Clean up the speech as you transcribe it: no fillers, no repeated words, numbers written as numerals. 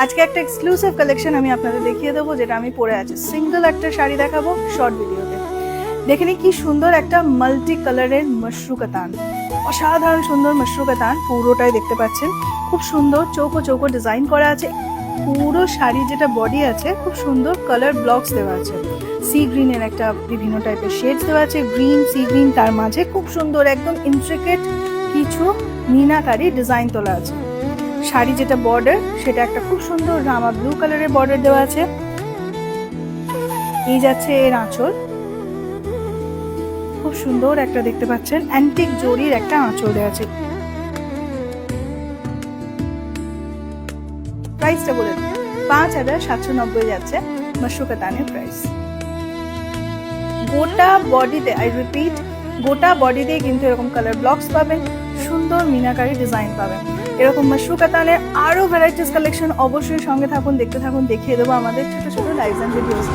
আজকে একটা exclusive collection আমি আপনাদের দেখিয়ে দেবো, যেটা আমি পরে আছি। সিঙ্গেল একটা শাড়ি দেখাবো শর্ট ভিডিওতে। দেখে নিই কি সুন্দর একটা মাল্টি কালারের মাশরু কাতান, অসাধারণ সুন্দর মাশরু কাতান, পুরোটাই দেখতে পাচ্ছেন খুব সুন্দর চৌকো চৌকো ডিজাইন করা আছে। পুরো শাড়ি যেটা বডি আছে খুব সুন্দর কালার ব্লকস দেওয়া আছে, সি গ্রিনের একটা বিভিন্ন টাইপের শেডস দেওয়া আছে, গ্রিন সি গ্রিন, তার মাঝে খুব সুন্দর একদম ইন্ট্রিকেট কিছু মিনাকারি ডিজাইন তোলা আছে। শাড়ি যেটা বর্ডার সেটা একটা খুব সুন্দর রামা ব্লু কালারের বর্ডার দেওয়া আছে। এই যাচ্ছে এর আঁচল, খুব সুন্দর একটা দেখতে পাচ্ছেন অ্যান্টিক জরির একটা আঁচল দেওয়া আছে। প্রাইসটা বলে 5790 যাচ্ছে মাশরু কাতানের প্রাইস। গোটা বডিতে, আই রিপিট, গোটা বডিতে কিন্তু এরকম কালার ব্লকস পাবেন, সুন্দর মিনাকারি ডিজাইন পাবেন। এরকম মাশরু কাতানের আরো ভ্যারাইটিস কালেকশন অবশ্যই সঙ্গে থাকুন, দেখতে থাকুন, দেখিয়ে দেবো আমাদের ছোট ছোট লাইভস এন্ড ভিডিওস।